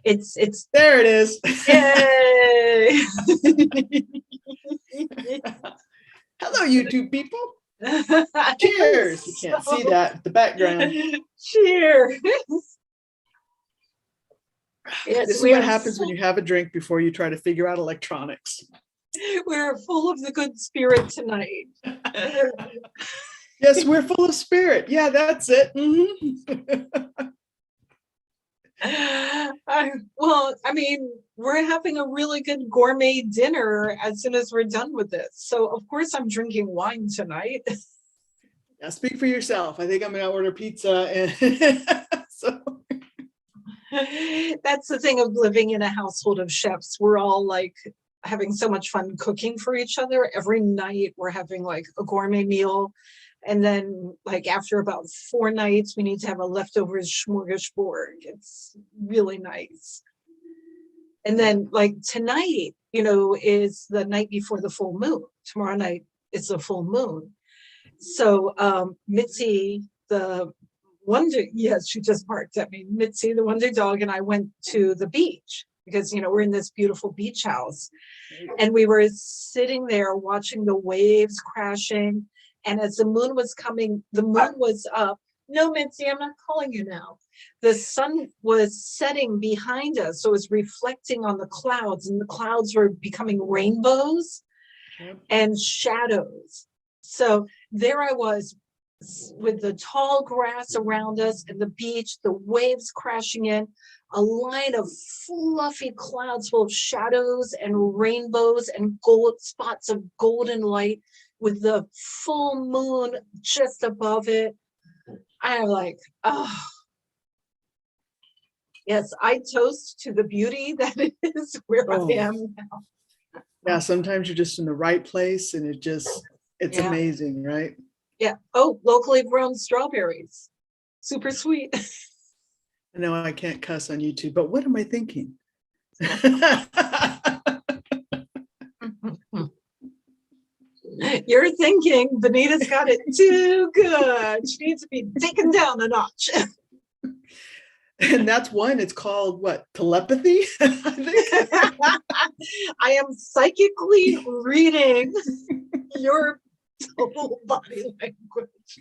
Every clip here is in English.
It's there it is. Yay! Hello, YouTube people. Cheers. You can't see that, the background. Cheers. Yes, This is what happens when you have a drink before you try to figure out electronics. We're full of the good spirit tonight. Yes, we're full of spirit. Yeah, that's it. Mm-hmm. Well, I mean, we're having a really good gourmet dinner as soon as we're done with this. So, of course, I'm drinking wine tonight. Yeah, speak for yourself. I think I'm going to order pizza. And so. That's the thing of living in a household of chefs. We're all like having so much fun cooking for each other. Every night we're having like a gourmet meal. And then like after about 4 nights, we need to have a leftovers smorgasbord. It's really nice. And then like tonight, you know, is the night before the full moon. Tomorrow night is the full moon. So Mitzi, the wonder, yes, she just barked at me. Mitzi, the wonder dog, and I went to the beach because, you know, we're in this beautiful beach house. And we were sitting there watching the waves crashing. And as the moon was coming, the moon was up. No, Mitzi, I'm not calling you now. The sun was setting behind us. So it was reflecting on the clouds, and the clouds were becoming rainbows and shadows. So there I was with the tall grass around us and the beach, the waves crashing in, a line of fluffy clouds full of shadows and rainbows and gold spots of golden light with the full moon just above it. I'm like, oh, yes, I toast to the beauty that is where I am now. Yeah, sometimes you're just in the right place and it's amazing, right? Yeah. Oh, locally grown strawberries. Super sweet. I know I can't cuss on YouTube, but what am I thinking? You're thinking Bonita's got it too good. She needs to be taken down a notch. And that's one. It's called what? Telepathy? I think. I am psychically reading your total body language.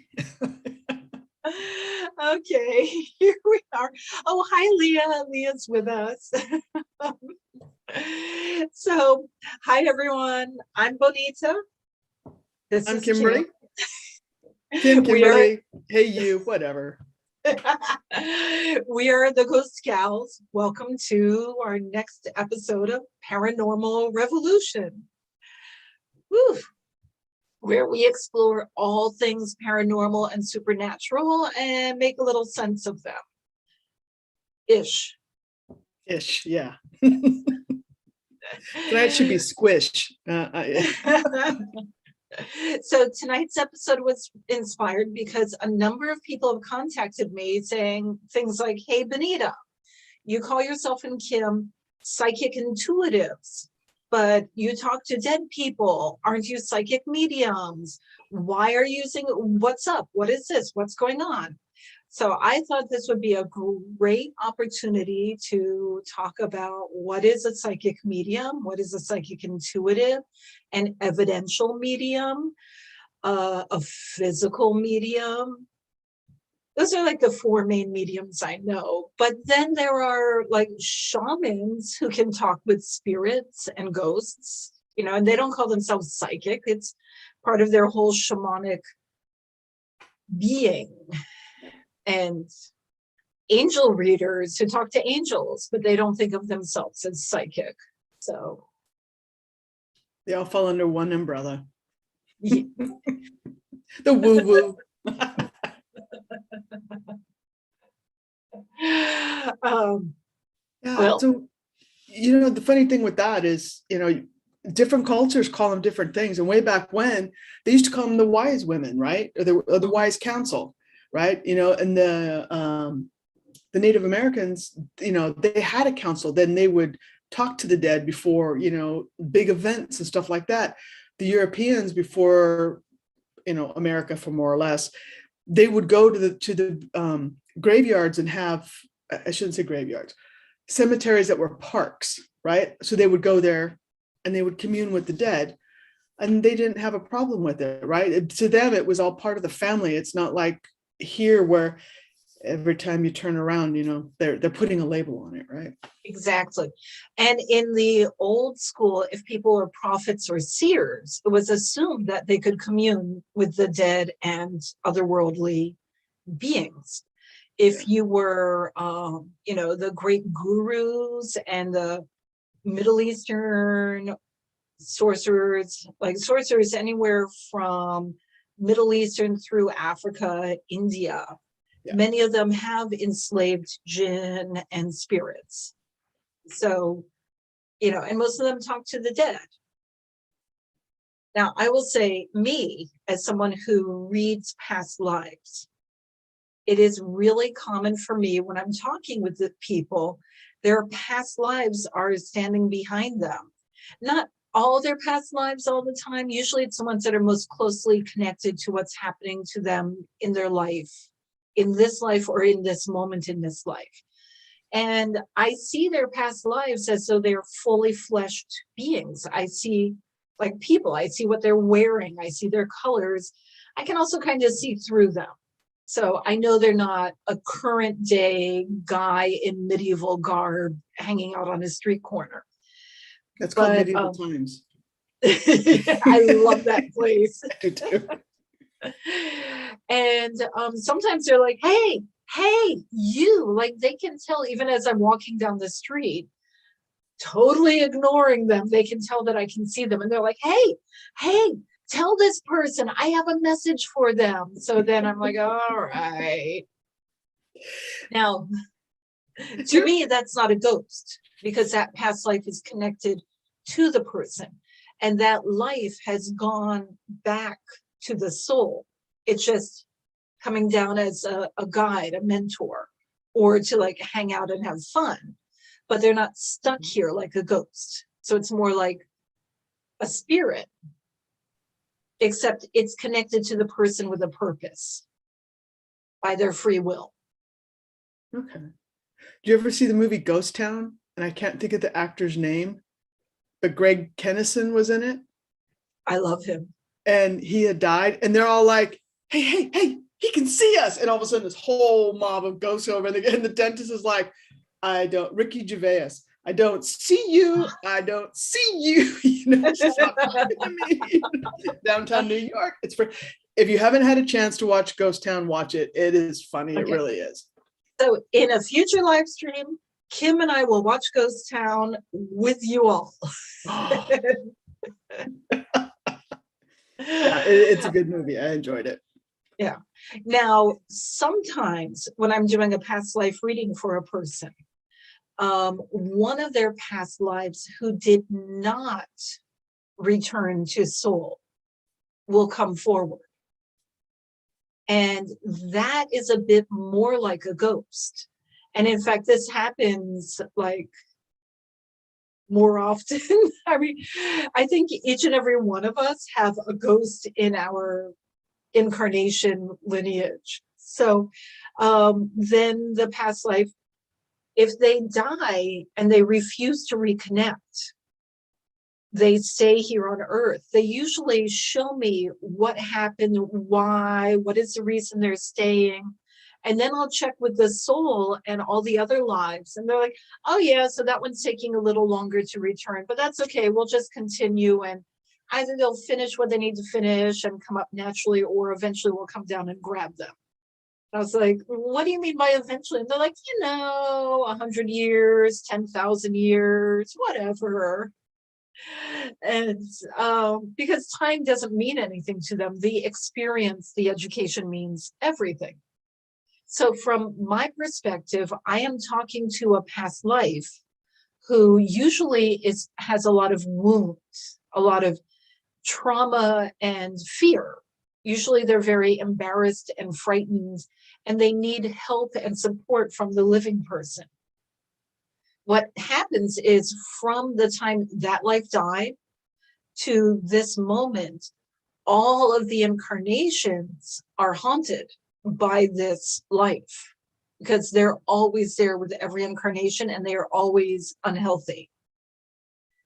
Okay, here we are. Oh, hi, Leah. Leah's with us. So, hi, everyone. I'm Bonita. I'm Kimberly. Kimberly. Hey, you, whatever. We are the Ghost Gals. Welcome to our next episode of Paranormal Revolution. Woo. Where we explore all things paranormal and supernatural and make a little sense of them. Ish, yeah. Tonight should be squish. So tonight's episode was inspired because a number of people have contacted me saying things like, hey, Bonita, you call yourself and Kim psychic intuitives, but you talk to dead people. Aren't you psychic mediums? Why are you using, what's up? What is this? What's going on? So I thought this would be a great opportunity to talk about what is a psychic medium, what is a psychic intuitive, an evidential medium, a physical medium. Those are like the 4 main mediums I know. But then there are like shamans who can talk with spirits and ghosts, you know, and they don't call themselves psychic. It's part of their whole shamanic being. And angel readers who talk to angels, but they don't think of themselves as psychic. So they all fall under one umbrella. Yeah. The woo-woo. Well, so, you know, the funny thing with that is, you know, different cultures call them different things. And way back when, they used to call them the wise women, right? Or the wise council. Right, you know, and the Native Americans, you know, they had a council. Then they would talk to the dead before, you know, big events and stuff like that. The Europeans, before, you know, America, for more or less, they would go to the graveyards and have, I shouldn't say graveyards, cemeteries that were parks, right? So they would go there and they would commune with the dead, and they didn't have a problem with it, right? To them, it was all part of the family. It's not like here where every time you turn around, they're putting a label on it, right? Exactly. And in the old school, if people were prophets or seers, it was assumed that they could commune with the dead and otherworldly beings. If you were, the great gurus and the Middle Eastern sorcerers, like sorcerers anywhere from Middle Eastern through Africa, India, many of them have enslaved jinn and spirits. So, and most of them talk to the dead. Now, I will say, me, as someone who reads past lives, it is really common for me when I'm talking with the people, their past lives are standing behind them. Not all their past lives all the time. Usually it's the ones that are most closely connected to what's happening to them in their life, in this life or in this moment in this life. And I see their past lives as though they're fully fleshed beings. I see like people, I see what they're wearing, I see their colors. I can also kind of see through them. So I know they're not a current day guy in medieval garb hanging out on a street corner. That's called medieval times. I love that place. I do too. And sometimes they're like, hey, you, like they can tell even as I'm walking down the street, totally ignoring them. They can tell that I can see them. And they're like, hey, tell this person I have a message for them. So then I'm like, all right. Now, to me, that's not a ghost because that past life is connected to the person. And that life has gone back to the soul. It's just coming down as a guide, a mentor, or to like hang out and have fun. But they're not stuck here like a ghost. So it's more like a spirit, except it's connected to the person with a purpose by their free will. Okay. Did you ever see the movie Ghost Town? And I can't think of the actor's name, but Greg Kennison was in it. I love him. And he had died, and they're all like, hey, he can see us. And all of a sudden, this whole mob of ghosts over, and the dentist is like, Ricky Gervais, I don't see you. I don't see you. Stop talking to me. Downtown New York. If you haven't had a chance to watch Ghost Town, watch it. It is funny. Okay. It really is. So in a future live stream, Kim and I will watch Ghost Town with you all. Yeah, it's a good movie. I enjoyed it. Yeah. Now, sometimes when I'm doing a past life reading for a person, one of their past lives who did not return to soul will come forward. And that is a bit more like a ghost. And in fact, this happens like more often. I mean, I think each and every one of us have a ghost in our incarnation lineage. So then the past life, if they die and they refuse to reconnect, they stay here on earth. They usually show me what happened, why, what is the reason they're staying. And then I'll check with the soul and all the other lives. And they're like, oh yeah, so that one's taking a little longer to return, but that's okay. We'll just continue. And either they'll finish what they need to finish and come up naturally, or eventually we'll come down and grab them. I was like, what do you mean by eventually? And they're like, 100 years, 10,000 years, whatever. And because time doesn't mean anything to them, the experience, the education means everything. So from my perspective, I am talking to a past life who usually has a lot of wounds, a lot of trauma and fear. Usually they're very embarrassed and frightened, and they need help and support from the living person. What happens is from the time that life died to this moment, all of the incarnations are haunted by this life. because they're always there with every incarnation and they are always unhealthy.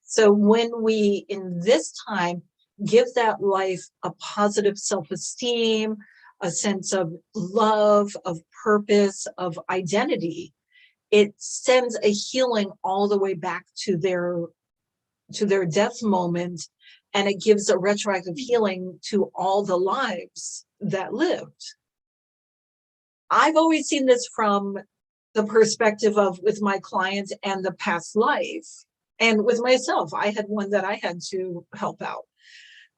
So when we, in this time, give that life a positive self-esteem, a sense of love, of purpose, of identity, it sends a healing all the way back to their death moment, and it gives a retroactive healing to all the lives that lived. I've always seen this from the perspective of with my clients and the past life, and with myself. I had one that I had to help out,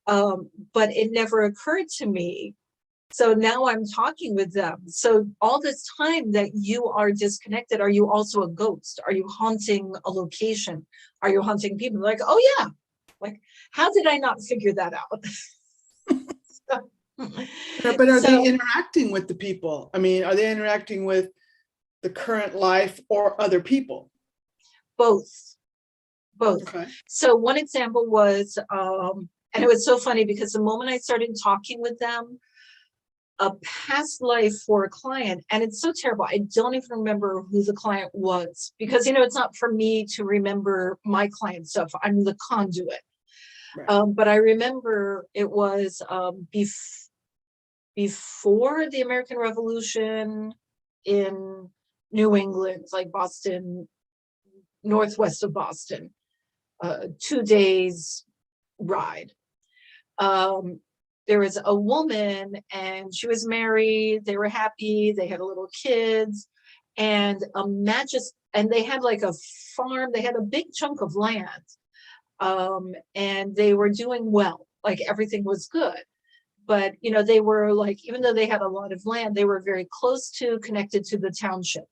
but it never occurred to me. So now I'm talking with them. So all this time that you are disconnected, are you also a ghost? Are you haunting a location? Are you haunting people? Like, oh yeah, like, how did I not figure that out? But are they interacting with the people? I mean, are they interacting with the current life or other people? Both. Okay. So one example was, and it was so funny because the moment I started talking with them, a past life for a client, and it's so terrible, I don't even remember who the client was, because it's not for me to remember my client stuff. I'm the conduit. Right. But I remember it was before the American Revolution in New England, like Boston, northwest of Boston, 2 days ride. There was a woman, and she was married. They were happy. They had a little kids, and and they had like a farm. They had a big chunk of land, and they were doing well. Like everything was good, but they were like, even though they had a lot of land, they were very connected to the township.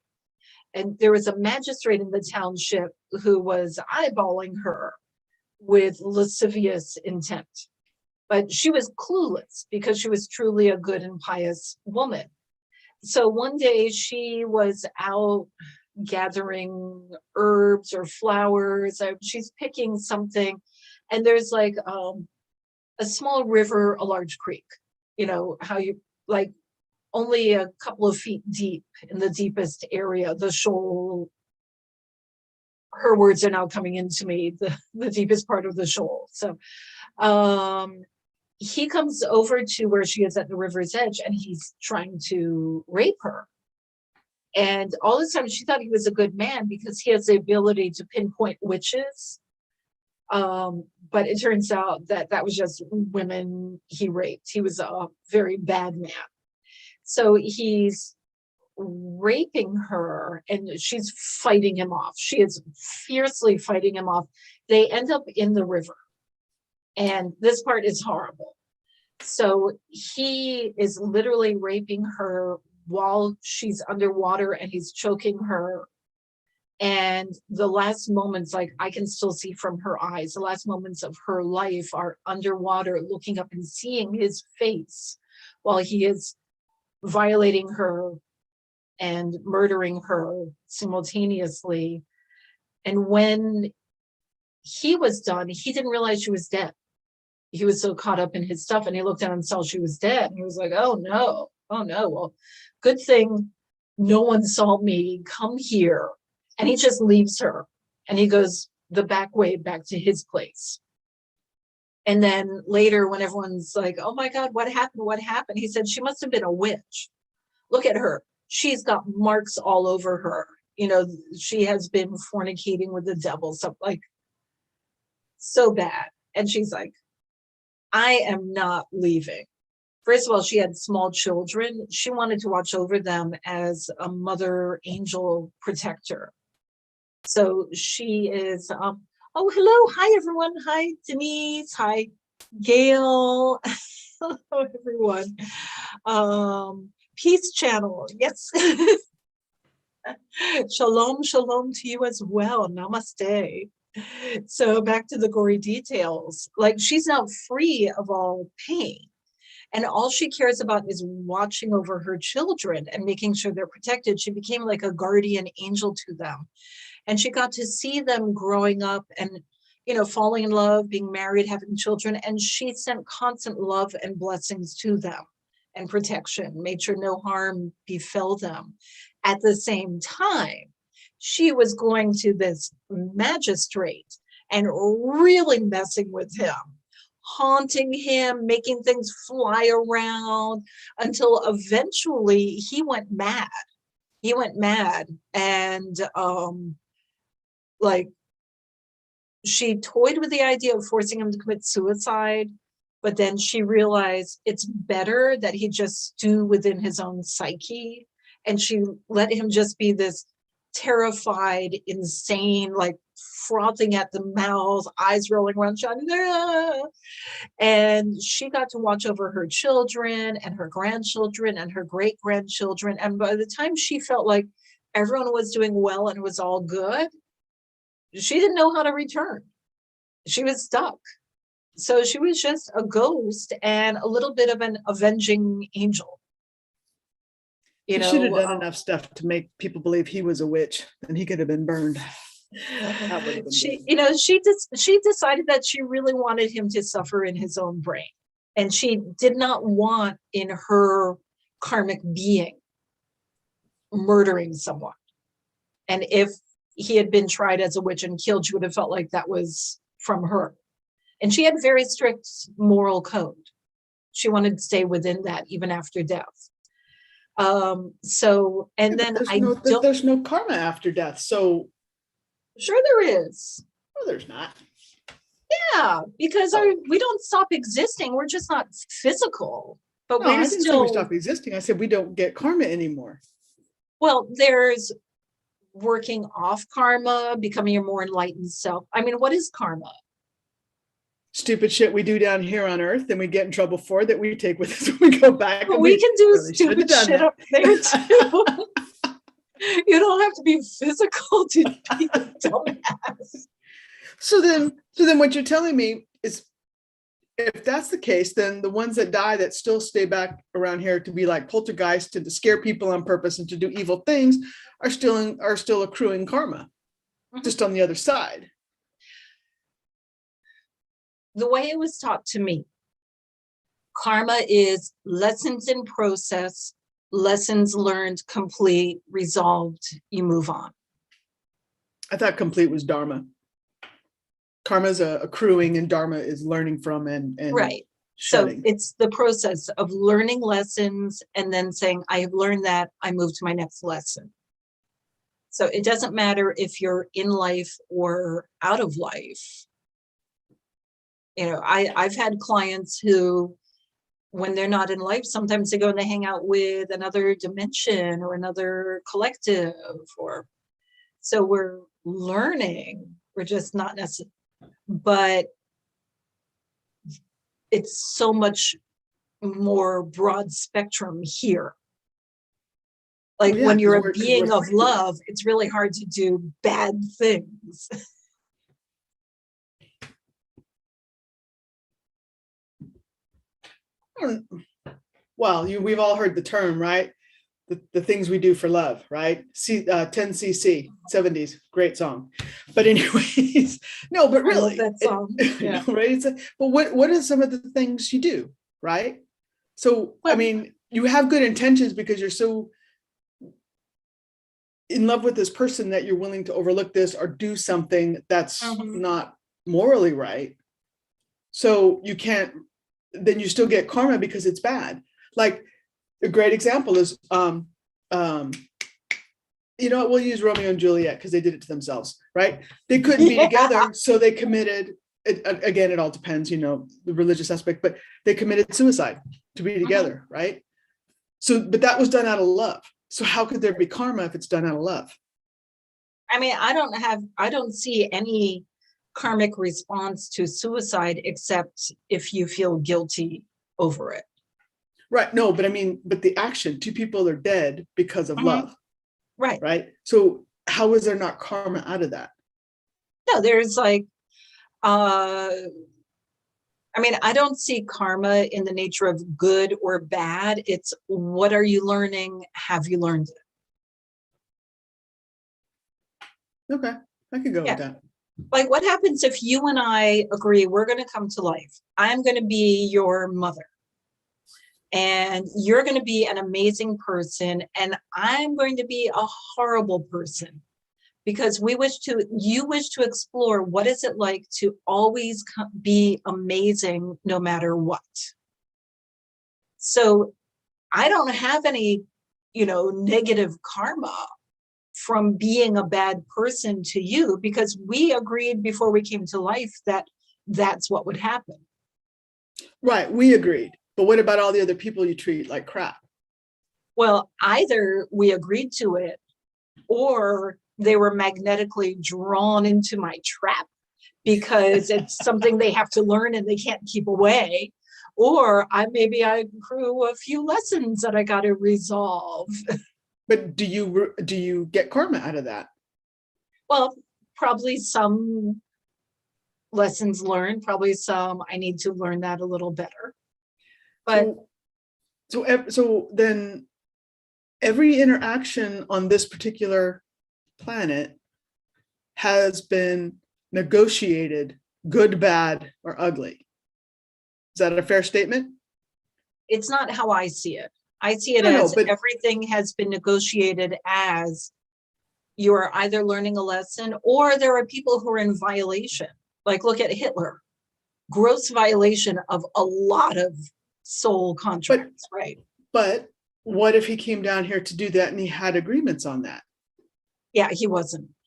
And there was a magistrate in the township who was eyeballing her with lascivious intent. But she was clueless because she was truly a good and pious woman. So one day she was out gathering herbs or flowers. She's picking something, and there's like a small river, a large creek. How you like only a couple of feet deep in the deepest area, the shoal. Her words are now coming into me, the deepest part of the shoal. So he comes over to where she is at the river's edge, and he's trying to rape her. And all this time she thought he was a good man because he has the ability to pinpoint witches. But it turns out that was just women he raped. He was a very bad man. So he's raping her, and she's fighting him off. She is fiercely fighting him off. They end up in the river. And this part is horrible. So he is literally raping her while she's underwater, and he's choking her. And the last moments, like I can still see from her eyes, the last moments of her life are underwater, looking up and seeing his face while he is violating her and murdering her simultaneously. And when he was done, he didn't realize she was dead. He was so caught up in his stuff, and he looked down and saw she was dead. And he was like, oh no, well, good thing no one saw me come here. And he just leaves her, and he goes the back way back to his place. And then later, when everyone's like, oh my God, what happened? He said, she must have been a witch. Look at her. She's got marks all over her. She has been fornicating with the devil. So bad. And she's like, I am not leaving. First of all, she had small children. She wanted to watch over them as a mother angel protector. So she is, oh, hello. Hi, everyone. Hi, Denise. Hi, Gail. Hello, everyone. Peace Channel. Yes. Shalom to you as well. Namaste. So back to the gory details. Like, she's now free of all pain. And all she cares about is watching over her children and making sure they're protected. She became like a guardian angel to them. And she got to see them growing up and, falling in love, being married, having children. And she sent constant love and blessings to them and protection, made sure no harm befell them. At the same time, she was going to this magistrate and really messing with him, haunting him, making things fly around, until eventually he went mad. He went mad, and like, she toyed with the idea of forcing him to commit suicide, but then she realized it's better that he just stew within his own psyche, and she let him just be this terrified, insane, like frothing at the mouth, eyes rolling around, shouting, "Ah!" And she got to watch over her children and her grandchildren and her great-grandchildren. And by the time she felt like everyone was doing well and it was all good, she didn't know how to return. She was stuck. So she was just a ghost and a little bit of an avenging angel. He should have done enough stuff to make people believe he was a witch, and he could have been burned. She decided that she really wanted him to suffer in his own brain, and she did not want in her karmic being murdering someone. And if he had been tried as a witch and killed, she would have felt like that was from her. And she had very strict moral code. She wanted to stay within that even after death. There's no karma after death. So sure there is. No, there's not. Yeah, because we don't stop existing. We're just not physical. But no, I didn't say we stop existing. I said we don't get karma anymore. Well, there's working off karma, becoming a more enlightened self. I mean, what is karma? Stupid shit we do down here on Earth and we get in trouble for that we take with us when we go back. Well, we can do stupid shit up there too. You don't have to be physical to be a dumbass. So then what you're telling me is, if that's the case, then the ones that die that still stay back around here to be like poltergeists and to scare people on purpose and to do evil things are still accruing karma, just on the other side. The way it was taught to me, karma is lessons in process, lessons learned, complete, resolved, you move on. I thought complete was dharma. Karma is accruing and dharma is learning from and right. Shedding. So it's the process of learning lessons and then saying, I have learned that, I move to my next lesson. So it doesn't matter if you're in life or out of life. You know, I've had clients who, when they're not in life, sometimes they go and they hang out with another dimension or another collective, so we're learning. We're just not necessarily, but it's so much more broad spectrum here. Like when you're a being of love, it's really hard to do bad things. Well, we've all heard the term, right? The things we do for love, right? 10cc, 70s, great song. But anyways, no, but really, that song. Yeah. Right? But what are some of the things you do, right? So, I mean, you have good intentions because you're so in love with this person that you're willing to overlook this or do something that's not morally right. So you can't, then you still get karma because it's bad. Like a great example is, you know what, we'll use Romeo and Juliet because they did it to themselves, right? They couldn't be together, so they committed, again, it all depends, you know, the religious aspect, but they committed suicide to be together, right? So, but that was done out of love. So how could there be karma if it's done out of love? I mean, I don't see any karmic response to suicide except if you feel guilty over it. Right. No, but I mean, but the action, two people are dead because of love. Right. Right. So how is there not karma out of that? No, there's like, I mean, I don't see karma in the nature of good or bad. It's what are you learning? Have you learned it? Okay. I could go with that. Like what happens if you and I agree we're going to come to life? I'm going to be your mother. and you're going to be an amazing person, and I'm going to be a horrible person, because you wish to explore what is it like to always be amazing no matter what. So I don't have any, negative karma from being a bad person to you, because we agreed before we came to life that that's what would happen. Right, we agreed. But what about all the other people you treat like crap? Well, either we agreed to it, or they were magnetically drawn into my trap because it's something they have to learn and they can't keep away. Or maybe I grew a few lessons that I got to resolve. But do you get karma out of that? Well, probably some lessons learned, probably some I need to learn that a little better. But so then every interaction on this particular planet has been negotiated, good, bad, or ugly. Is that a fair statement? It's not how I see it. I see it but everything has been negotiated as you are either learning a lesson, or there are people who are in violation. Like, look at Hitler. Gross violation of a lot of soul contracts, right? But what if he came down here to do that and he had agreements on that? Yeah, he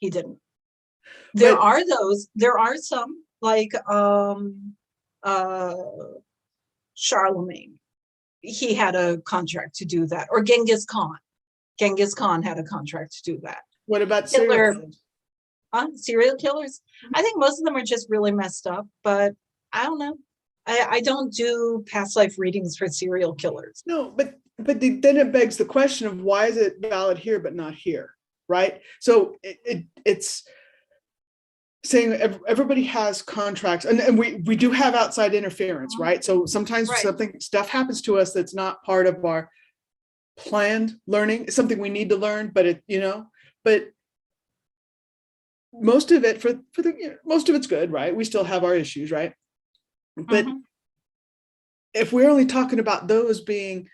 didn't. There are some, like Charlemagne. He had a contract to do that. Or Genghis Khan. Genghis Khan had a contract to do that. What about Hitler? Serial killers? I think most of them are just really messed up, but I don't know. I don't do past life readings for serial killers. No, but then it begs the question of why is it valid here but not here, right? So it's saying everybody has contracts, and we do have outside interference, right? So sometimes stuff happens to us that's not part of our planned learning. It's something we need to learn, but but most of it most of it's good, right? We still have our issues, right? But if we're only talking about those being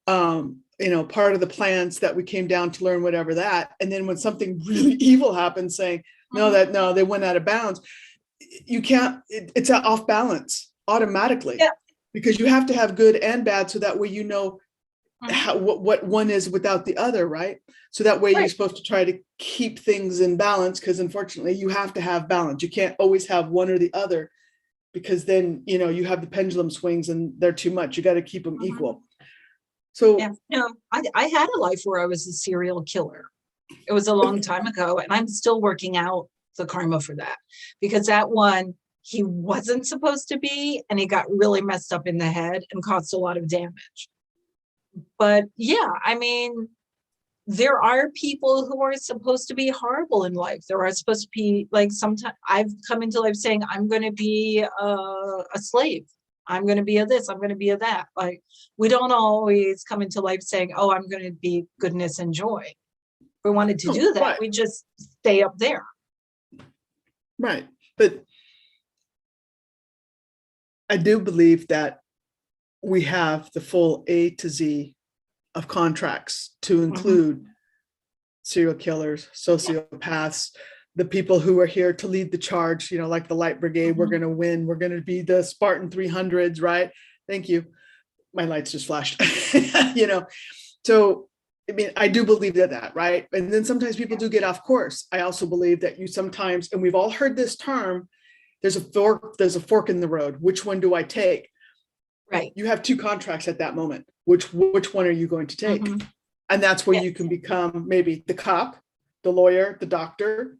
part of the plans that we came down to learn, whatever that, and then when something really evil happens, saying no, they went out of bounds, you can't, it's off balance automatically, because you have to have good and bad, so that way what one is without the other, right? So that way you're supposed to try to keep things in balance, because unfortunately you have to have balance. You can't always have one or the other, because then you have the pendulum swings and they're too much. You got to keep them equal. So I had a life where I was a serial killer. It was a long time ago, and I'm still working out the karma for that, because that one, he wasn't supposed to be, and he got really messed up in the head and caused a lot of damage. But there are people who are supposed to be horrible in life. There are supposed to be, like, sometimes I've come into life saying, I'm going to be a slave. I'm going to be a this, I'm going to be a that. Like, we don't always come into life saying, oh, I'm going to be goodness and joy. If we wanted to do that, we just stay up there. Right. But I do believe that we have the full A to Z of contracts to include serial killers, sociopaths, the people who are here to lead the charge, like the Light Brigade. We're going to win. We're going to be the Spartan 300s, right? Thank you. My lights just flashed, So, I do believe that, right? And then sometimes people do get off course. I also believe that you sometimes, and we've all heard this term, there's a fork in the road. Which one do I take? Right. You have two contracts at that moment. Which one are you going to take? And that's where you can become maybe the cop, the lawyer, the doctor,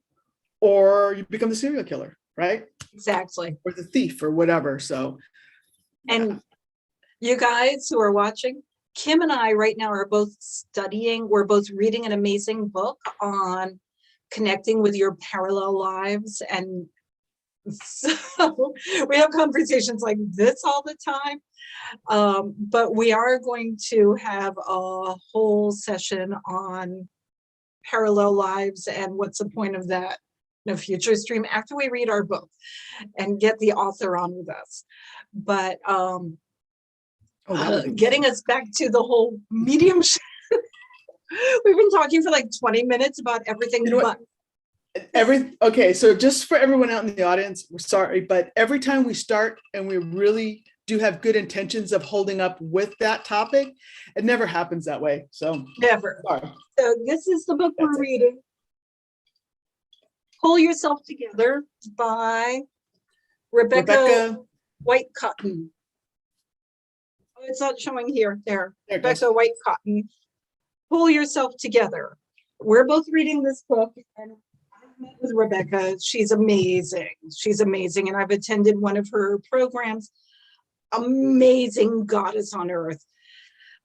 or you become the serial killer, right? Exactly. Or the thief or whatever. So, and you guys who are watching, Kim and I right now are both we're both reading an amazing book on connecting with your parallel lives. And so we have conversations like this all the time. But we are going to have a whole session on parallel lives and what's the point of that in a future stream after we read our book and get the author on with us. But Oh, that would be getting us back to the whole mediumship. We've been talking for like 20 minutes about everything but. Okay, so just for everyone out in the audience, we're sorry, but every time we start and we really do have good intentions of holding up with that topic, it never happens that way. So never. Sorry. So this is the book we're reading. Pull Yourself Together by Rebecca White Cotton. Oh, it's not showing here. There Rebecca White Cotton. Pull Yourself Together. We're both reading this book, and I've met with Rebecca. She's amazing. She's amazing. And I've attended one of her programs. Amazing goddess on earth.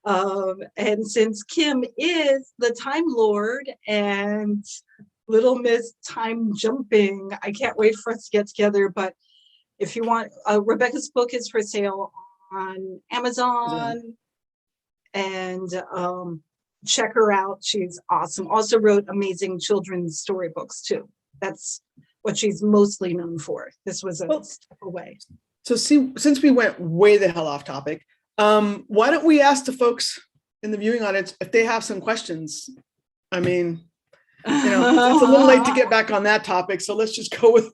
And since Kim is the Time Lord and Little Miss Time Jumping, I can't wait for us to get together. But if you want, Rebecca's book is for sale on Amazon. And check her out. She's awesome. Also wrote amazing children's storybooks too. That's what she's mostly known for. This was a step away. So since we went way the hell off topic, why don't we ask the folks in the viewing audience if they have some questions? I mean, it's a little late to get back on that topic, so let's just go with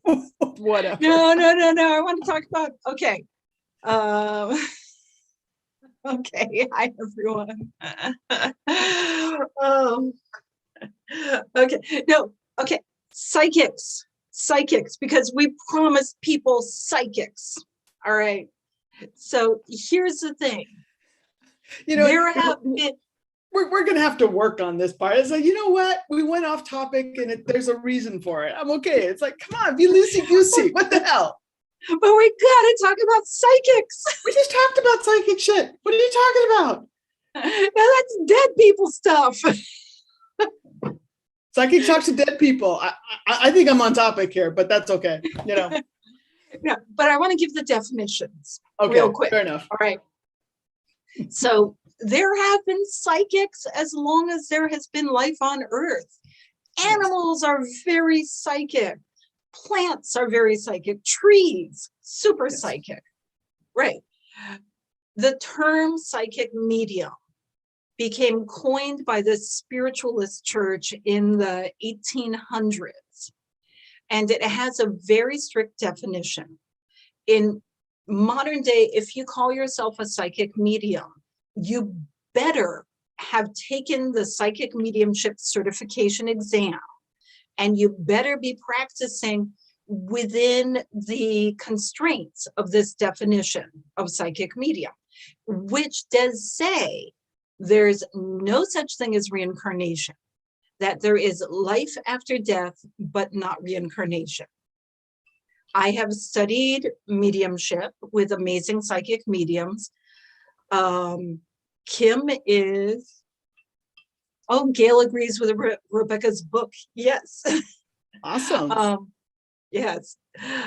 whatever. No. I want to talk about, okay. Okay, hi everyone. Okay, psychics, because we promised people psychics. All right. So here's the thing. There have been. We're going to have to work on this part. It's like, you know what? We went off topic and there's a reason for it. I'm okay. It's like, come on, be loosey-goosey. What the hell? But we gotta talk about psychics. We just talked about psychic shit. What are you talking about? Now that's dead people stuff. Psychic talks to dead people. I think I'm on topic here, but that's okay. Yeah, but I want to give the definitions real quick. Fair enough. All right. So there have been psychics as long as there has been life on Earth. Animals are very psychic. Plants are very psychic. Trees, super psychic. Right. The term psychic medium became coined by the spiritualist church in the 1800s. And it has a very strict definition. In modern day, if you call yourself a psychic medium, you better have taken the psychic mediumship certification exam. And you better be practicing within the constraints of this definition of psychic medium, which does say there's no such thing as reincarnation, that there is life after death, but not reincarnation. I have studied mediumship with amazing psychic mediums. Kim is... Oh, Gail agrees with Rebecca's book. Yes. Awesome. Yes.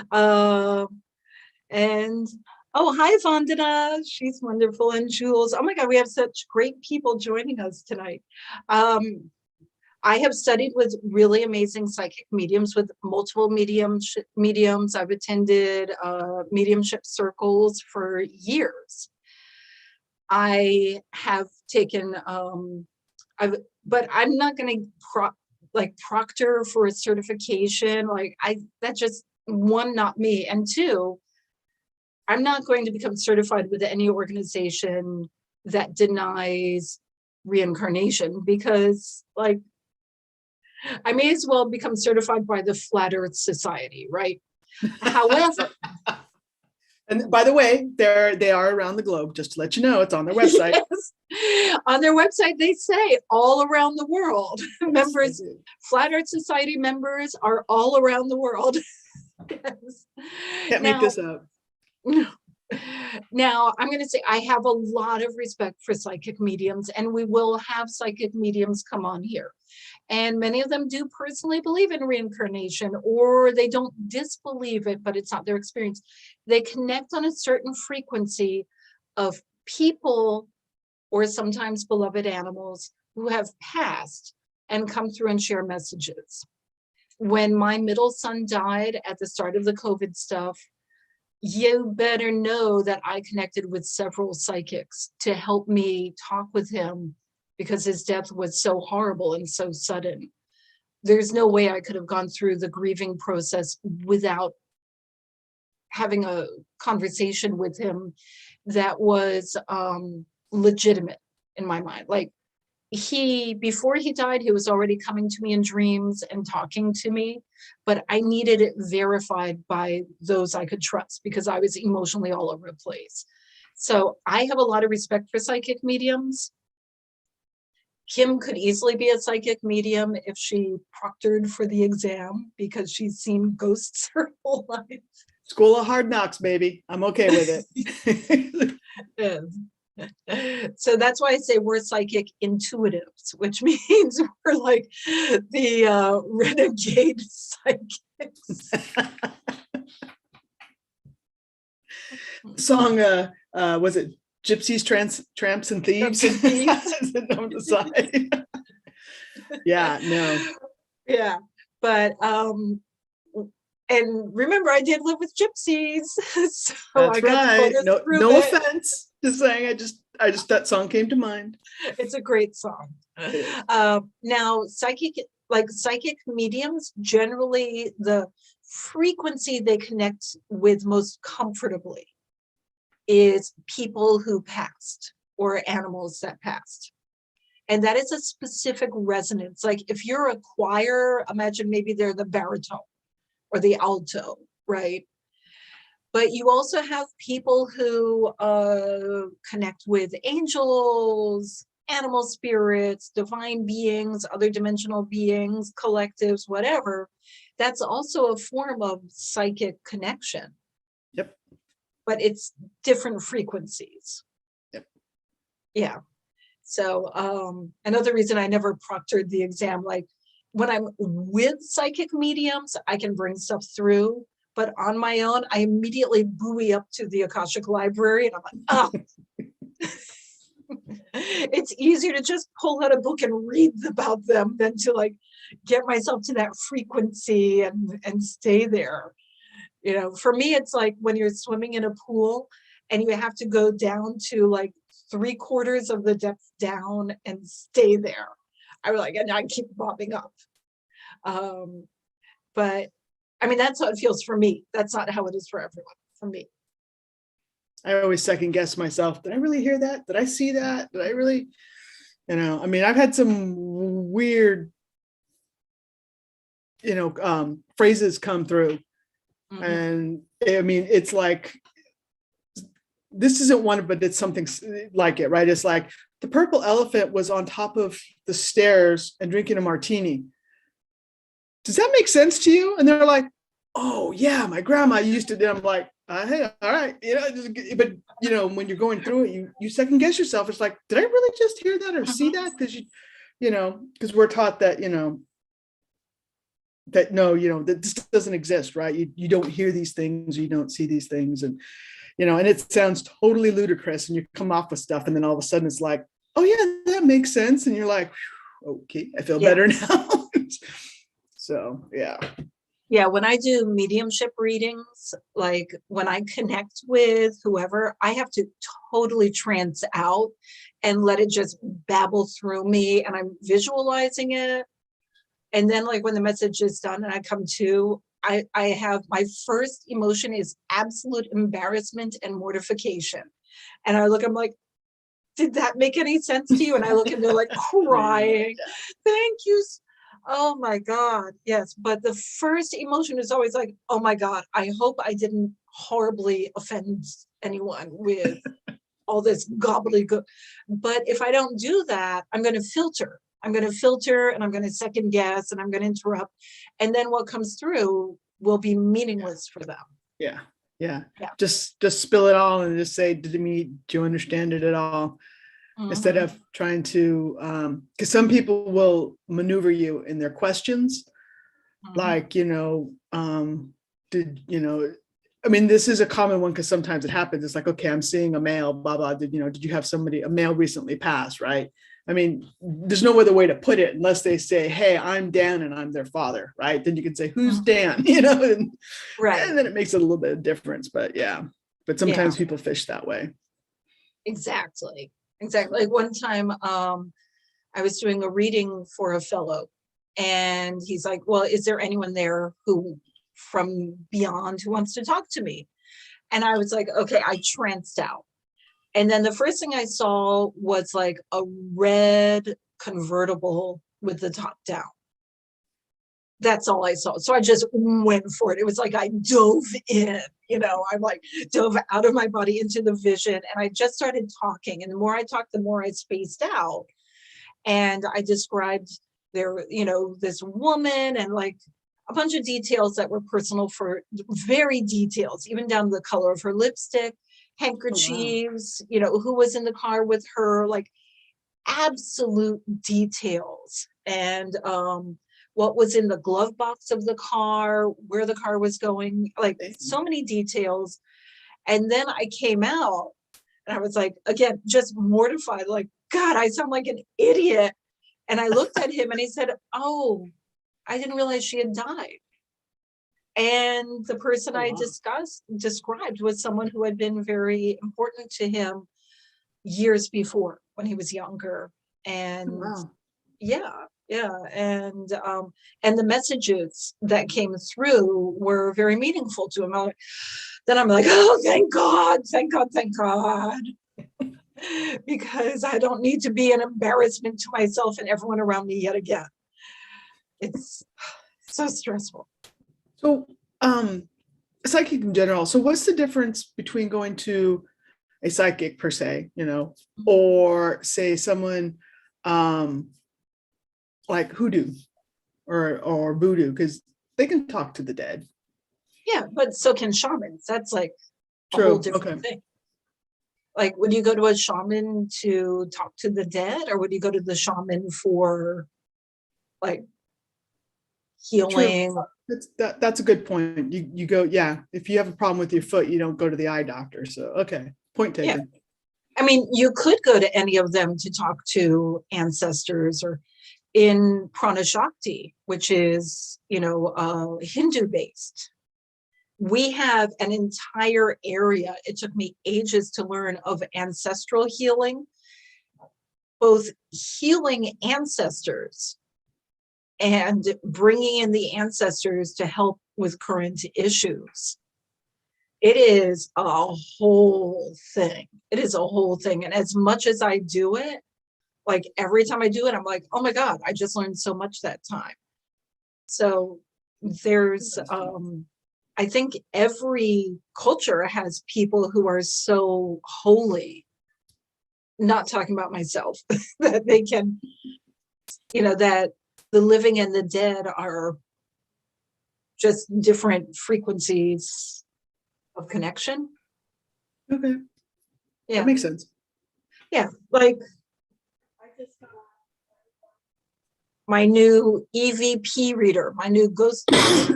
And hi, Vandana. She's wonderful. And Jules. Oh my God, we have such great people joining us tonight. I have studied with really amazing psychic mediums, with multiple mediums. I've attended mediumship circles for years. I have taken but I'm not going to proctor for a certification. That's just one, not me. And two, I'm not going to become certified with any organization that denies reincarnation, because I may as well become certified by the Flat Earth Society, right? However, and by the way, they are around the globe, just to let you know. It's on their website. Yes. On their website, they say all around the world. Members, Flat Earth Society members are all around the world. Yes. Can't make this up. Now, I'm going to say I have a lot of respect for psychic mediums, and we will have psychic mediums come on here. And many of them do personally believe in reincarnation, or they don't disbelieve it, but it's not their experience. They connect on a certain frequency of people, or sometimes beloved animals, who have passed and come through and share messages. When my middle son died at the start of the COVID stuff, you better know that I connected with several psychics to help me talk with him because his death was so horrible and so sudden. There's no way I could have gone through the grieving process without having a conversation with him that was legitimate in my mind. Like, before he died, he was already coming to me in dreams and talking to me, but I needed it verified by those I could trust because I was emotionally all over the place. So I have a lot of respect for psychic mediums. Kim could easily be a psychic medium if she proctored for the exam because she's seen ghosts her whole life. School of hard knocks, baby. I'm okay with it. So that's why I say we're psychic intuitives, which means we're like the renegade psychics. Song, was it Gypsies, Tramps, and Thieves? On the side. Yeah, no. Yeah, but and remember, I did live with gypsies, so that's I got right. to No offense. Just saying, I just that song came to mind. It's a great song. Now, psychic mediums, generally the frequency they connect with most comfortably is people who passed or animals that passed. And that is a specific resonance. Like if you're a choir, imagine maybe they're the baritone or the alto, right? But you also have people who connect with angels, animal spirits, divine beings, other dimensional beings, collectives, whatever. That's also a form of psychic connection. Yep. But it's different frequencies. Yep. Yeah. So another reason I never proctored the exam, like when I'm with psychic mediums, I can bring stuff through. But on my own, I immediately buoy up to the Akashic Library and I'm like, oh. It's easier to just pull out a book and read about them than to like get myself to that frequency and stay there. You know, for me, it's like when you're swimming in a pool and you have to go down to like 3/4 of the depth down and stay there. I was like, and I keep popping up. But I mean, that's how it feels for me. That's not how it is for everyone, for me. I always second guess myself. Did I really hear that? Did I see that? Did I really, I mean, I've had some weird, phrases come through. Mm-hmm. And I mean, it's like, this isn't one, but it's something like it, right? It's like the purple elephant was on top of the stairs and drinking a martini. Does that make sense to you? And they're like, oh yeah, my grandma used to do. I'm like, hey, all right, but when you're going through it, you second guess yourself. It's like, did I really just hear that or see that? Because because we're taught that that this doesn't exist, right? You don't hear these things, you don't see these things, and and it sounds totally ludicrous, and you come off with stuff, and then all of a sudden it's like, oh yeah, that makes sense, and you're like, okay, I feel better now. So yeah, when I do mediumship readings, like when I connect with whoever, I have to totally trance out and let it just babble through me, and I'm visualizing it. And then like when the message is done and I come to, I have my first emotion is absolute embarrassment and mortification. And I look, I'm like, did that make any sense to you? And I look and they're like crying. Thank you. Oh my God. Yes. But the first emotion is always like, oh my God, I hope I didn't horribly offend anyone with all this gobbledygook. But if I don't do that, I'm going to filter. And I'm going to second guess and I'm going to interrupt. And then what comes through will be meaningless for them. Yeah. Just spill it all and just say, do you understand it at all? Mm-hmm. Instead of trying to, because some people will maneuver you in their questions. Mm-hmm. Like, I mean, this is a common one because sometimes it happens. It's like, okay, I'm seeing a male, blah, blah. Did you have a male recently pass, right? I mean, there's no other way to put it unless they say, hey, I'm Dan and I'm their father, right? Then you can say, who's Dan? You know, and then it makes it a little bit of difference. But yeah, but sometimes people fish that way. Exactly. Like one time I was doing a reading for a fellow, and he's like, well, is there anyone there who from beyond who wants to talk to me? And I was like, okay, I tranced out. And then the first thing I saw was like a red convertible with the top down. That's all I saw. So I just went for it. It was like I dove in, you know, I like dove out of my body into the vision, and I just started talking. And the more I talked, the more I spaced out. And I described there, you know, this woman and like a bunch of details that were personal, for very details, even down to the color of her lipstick, handkerchiefs, you know, who was in the car with her, like absolute details. And what was in the glove box of the car, where the car was going, like so many details. And then I came out and I was like, again, just mortified, like, God, I sound like an idiot. And I looked at him and he said, oh, I didn't realize she had died. And the person I described was someone who had been very important to him years before when he was younger. And and the messages that came through were very meaningful to him. Then I'm like, oh, thank God, because I don't need to be an embarrassment to myself and everyone around me yet again. It's so stressful. So, psychic in general. So what's the difference between going to a psychic per se, you know, or say someone like hoodoo or voodoo, because they can talk to the dead. Yeah, but so can shamans. That's like a whole different thing. Like, would you go to a shaman to talk to the dead, or would you go to the shaman for like healing? True. That's a good point. You go, if you have a problem with your foot, you don't go to the eye doctor. So point taken. Yeah. I mean, you could go to any of them to talk to ancestors, or in PranaShakthi, which is, you know, Hindu based. We have an entire area, it took me ages to learn, of ancestral healing, both healing ancestors and bringing in the ancestors to help with current issues. It is a whole thing. And as much as I do it, like every time I do it, I'm like, oh my God, I just learned so much that time. So there's, I think every culture has people who are so holy, not talking about myself, that they can, you know, that the living and the dead are just different frequencies of connection. Okay. Yeah. That makes sense. Yeah. Like I just got my new EVP reader, my new ghost box.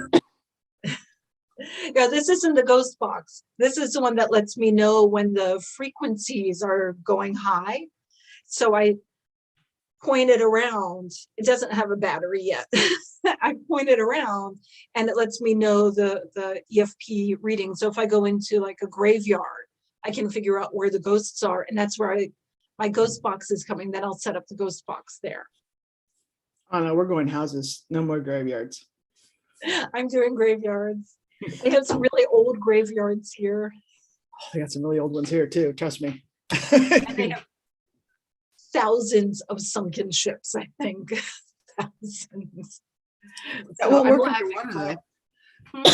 Yeah, this isn't the ghost box. This is the one that lets me know when the frequencies are going high. So I point it around. It doesn't have a battery yet. I point it around and it lets me know the EFP reading. So if I go into like a graveyard, I can figure out where the ghosts are. And that's where my ghost box is coming. Then I'll set up the ghost box there. Oh no, we're going houses. No more graveyards. I'm doing graveyards. They have some really old graveyards here. Oh, they got some really old ones here too. Trust me. And they have thousands of sunken ships, I think. Thousands. That won't work for one, though.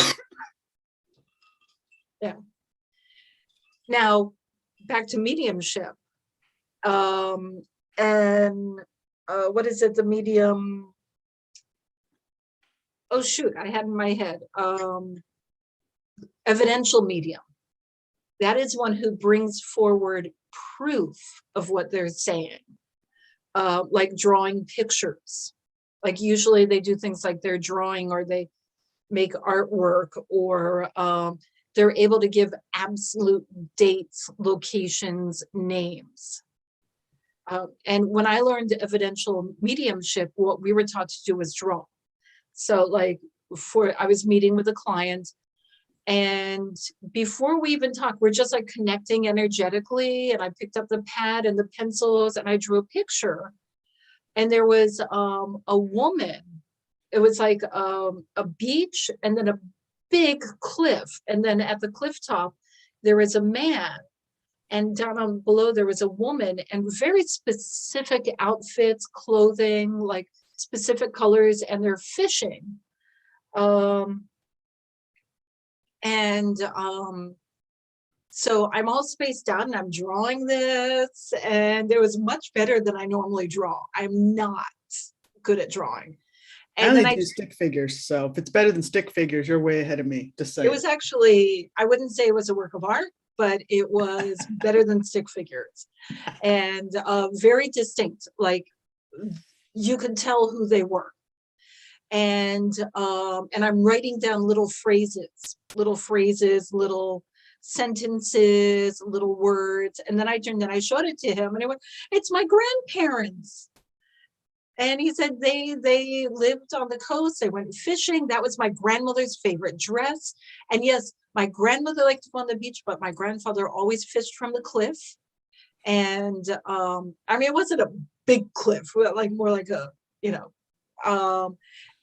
Yeah. Now, back to mediumship. And what is it? The medium. Oh, shoot. I had in my head. Evidential medium. That is one who brings forward proof of what they're saying, like drawing pictures. Like usually they do things like they're drawing, or they make artwork, or they're able to give absolute dates, locations, names. And when I learned evidential mediumship, what we were taught to do was draw. So like I was meeting with a client, and before we even talk, we're just like connecting energetically. And I picked up the pad and the pencils and I drew a picture. And there was a woman. It was like a beach and then a big cliff. And then at the cliff top, there was a man. And down below, there was a woman, and very specific outfits, clothing, like specific colors, and they're fishing. So I'm all spaced out and I'm drawing this, and it was much better than I normally draw. I'm not good at drawing. And I then only do stick figures. So if it's better than stick figures, you're way ahead of me. Just saying. It was actually, I wouldn't say it was a work of art, but it was better than stick figures, and very distinct. Like you could tell who they were. And I'm writing down little phrases, little sentences, little words. And then I showed it to him, and I went, "It's my grandparents." And he said they lived on the coast. They went fishing. That was my grandmother's favorite dress. And yes, my grandmother liked to go on the beach, but my grandfather always fished from the cliff. And I mean, it wasn't a big cliff, like more like a,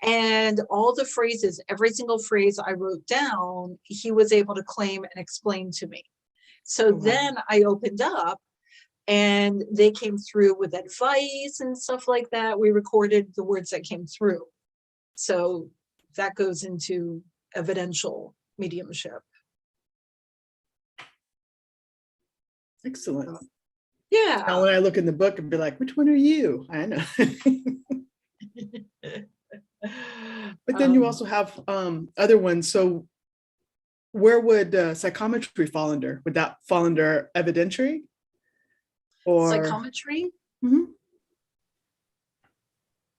and all the phrases, every single phrase I wrote down, he was able to claim and explain to me. So then I opened up, and they came through with advice and stuff like that. We recorded the words that came through. So that goes into evidential mediumship. Excellent. Yeah. Now when I look in the book and be like, which one are you? I know. But then you also have other ones. So where would psychometry fall under? Would that fall under evidentiary? Or Psychometry? Mm-hmm.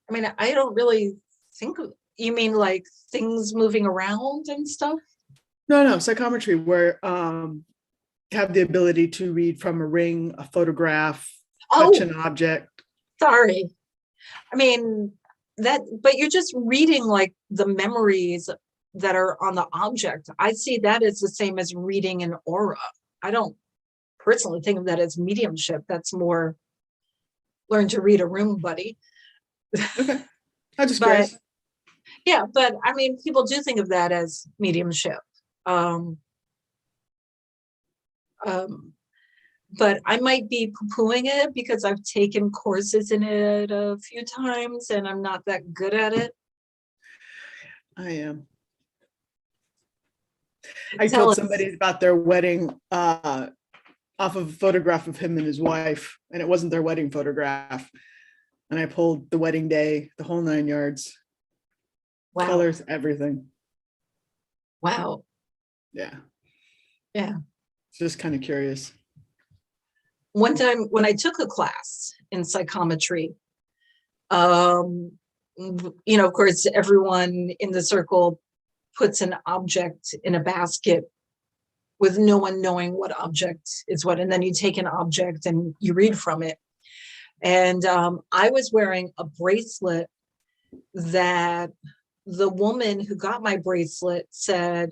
I mean, I don't really think, you mean like things moving around and stuff? No, psychometry, where you have the ability to read from a ring, a photograph, touch an object. Sorry. I mean, but you're just reading like the memories that are on the object. I see that as the same as reading an aura. I don't personally think of that as mediumship. That's more learn to read a room, buddy. Okay. I just curious. Yeah, but I mean, people do think of that as mediumship. But I might be poo-pooing it because I've taken courses in it a few times and I'm not that good at it. I am. I told somebody about their wedding off of a photograph of him and his wife, and it wasn't their wedding photograph. And I pulled the wedding day, the whole 9 yards. Wow. Colors, everything. Wow. Yeah. Yeah. Just kind of curious. One time when I took a class in psychometry, of course, everyone in the circle puts an object in a basket with no one knowing what object is what. And then you take an object and you read from it. And I was wearing a bracelet that the woman who got my bracelet said,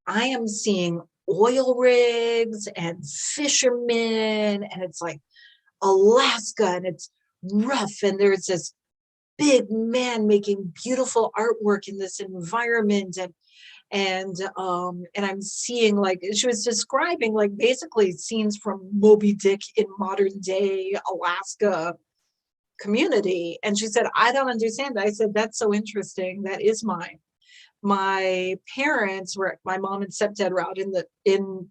I am seeing oil rigs and fishermen, and it's like Alaska, and it's rough, and there's this big man making beautiful artwork in this environment, and I'm seeing, like, she was describing like basically scenes from Moby Dick in modern day Alaska community. And she said, I don't understand that. I said, that's so interesting. That is mine. My parents were, my mom and stepdad were out in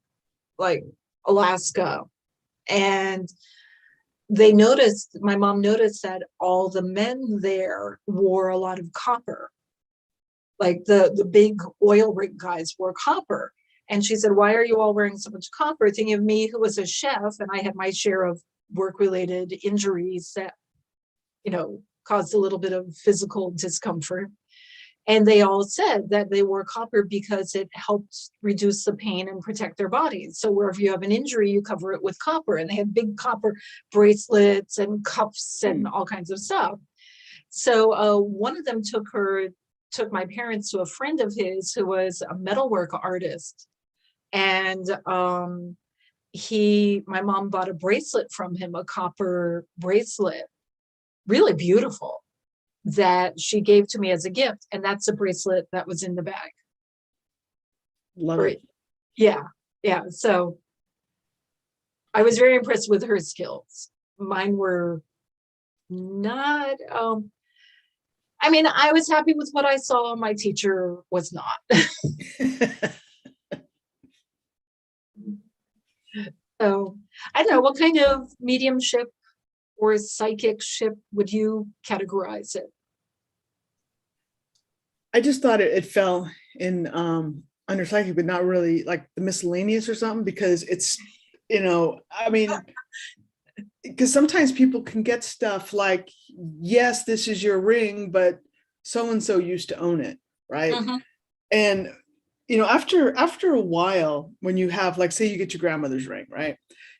like Alaska, and my mom noticed that all the men there wore a lot of copper. Like the big oil rig guys wore copper. And she said, why are you all wearing so much copper? Thinking of me, who was a chef, and I had my share of work-related injuries that, caused a little bit of physical discomfort. And they all said that they wore copper because it helped reduce the pain and protect their bodies. So wherever you have an injury, you cover it with copper. And they had big copper bracelets and cuffs and all kinds of stuff. So one of them took my parents to a friend of his who was a metalwork artist. And my mom bought a bracelet from him, a copper bracelet, really beautiful, that she gave to me as a gift. And that's a bracelet that was in the bag. Love it. Yeah. So I was very impressed with her skills. Mine were not, I was happy with what I saw. My teacher was not. So I don't know, what kind of mediumship or psychicship would you categorize it? I just thought it fell in under psychic, but not really like the miscellaneous or something, because it's, because sometimes people can get stuff like, yes, this is your ring, but so-and-so used to own it, right? Mm-hmm. And, after a while, when you have, like, say you get your grandmother's ring, right?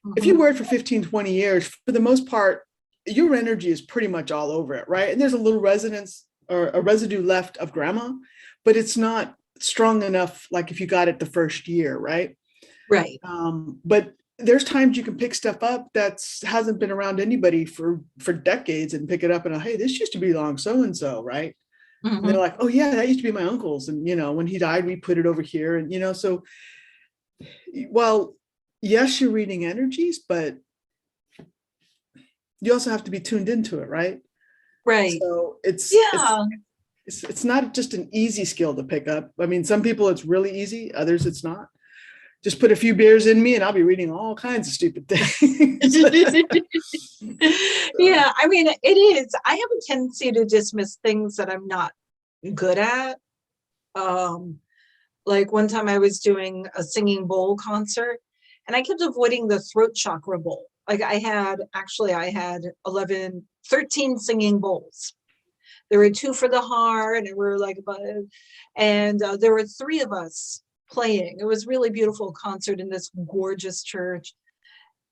Mm-hmm. If you wear it for 15, 20 years, for the most part, your energy is pretty much all over it, right? And there's a little resonance or a residue left of grandma, but it's not strong enough, like if you got it the first year, right? Right. But there's times you can pick stuff up that hasn't been around anybody for decades and pick it up and, hey, this used to belong so-and-so, right? Mm-hmm. And they're like, oh yeah, that used to be my uncle's. And, when he died, we put it over here. And, so, well, yes, you're reading energies, but you also have to be tuned into it, right? Right. So it's not just an easy skill to pick up. Some people it's really easy, others it's not. Just put a few beers in me and I'll be reading all kinds of stupid things. Yeah, it is. I have a tendency to dismiss things that I'm not good at. Like one time I was doing a singing bowl concert and I kept avoiding the throat chakra bowl. Like I had 13 singing bowls. There were 2 for the heart, and we were like, and there were 3 of us playing. It was really beautiful concert in this gorgeous church.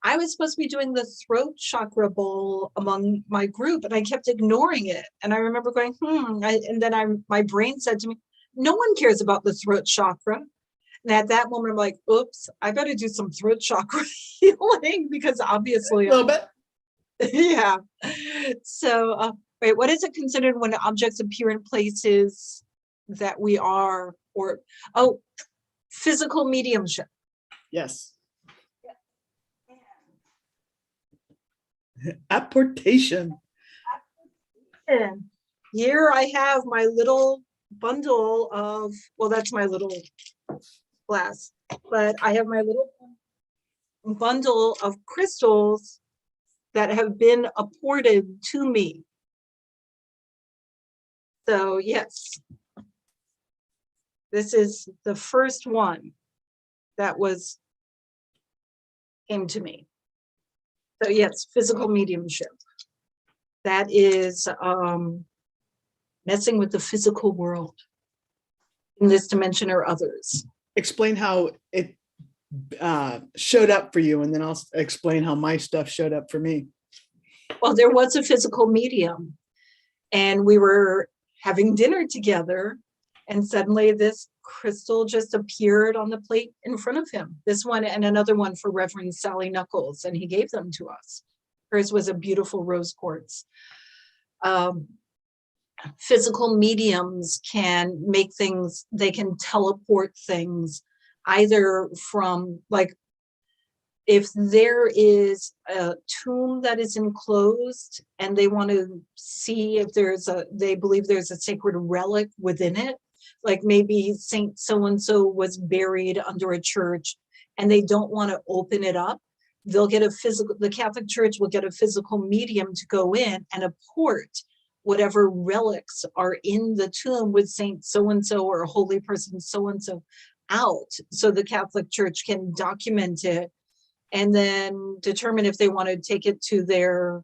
I was supposed to be doing the throat chakra bowl among my group, and I kept ignoring it. And I remember going, and then my brain said to me, no one cares about the throat chakra. And at that moment, I'm like, oops, I better do some throat chakra healing, because obviously, a little bit. Yeah. So, wait, what is it considered when objects appear in places that we are, physical mediumship? Yes. Apportation. Here I have my little bundle of, that's my little glass, but I have my little bundle of crystals that have been apported to me. So yes, this is the first one that came to me. So yes, physical mediumship. That is messing with the physical world in this dimension or others. Explain how it showed up for you, and then I'll explain how my stuff showed up for me. Well, there was a physical medium, and we were having dinner together, and suddenly this crystal just appeared on the plate in front of him. This one and another one for Reverend Sally Knuckles, and he gave them to us. Hers was a beautiful rose quartz. Physical mediums can make things, they can teleport things, either from, like, if there is a tomb that is enclosed and they want to see if they believe there's a sacred relic within it, like maybe Saint so-and-so was buried under a church and they don't want to open it up, the Catholic Church will get a physical medium to go in and apport whatever relics are in the tomb with Saint so-and-so or a holy person so-and-so out, so the Catholic Church can document it and then determine if they want to take it to their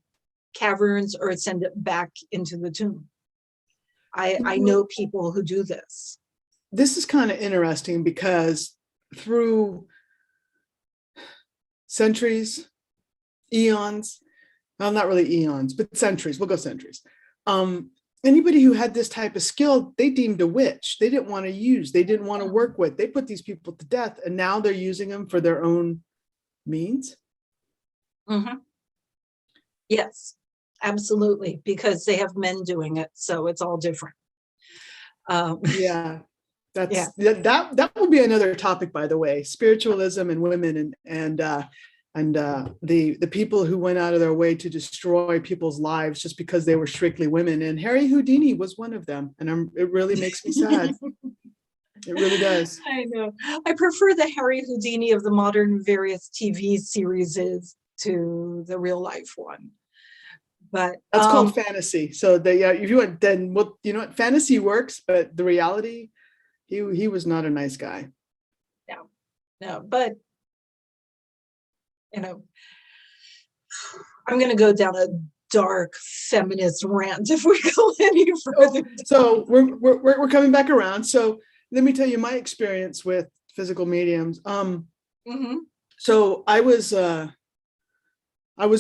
caverns or send it back into the tomb. I know people who do this. This is kind of interesting because through centuries, eons, well, not really eons, but centuries, we'll go centuries. Anybody who had this type of skill, they deemed a witch. They didn't want to use, they didn't want to work with. They put these people to death, and now they're using them for their own means. Mm-hmm. Yes, absolutely, because they have men doing it, so it's all different. Yeah, that will be another topic, by the way. Spiritualism and women, and the people who went out of their way to destroy people's lives just because they were strictly women. And Harry Houdini was one of them, and it really makes me sad. It really does. I know. I prefer the Harry Houdini of the modern various TV series to the real life one. But that's called fantasy. So if you want, then well, you know what, fantasy works, but the reality, he was not a nice guy. No, but you know, I'm going to go down a dark feminist rant if we go any further. So we're coming back around. So let me tell you my experience with physical mediums. So I was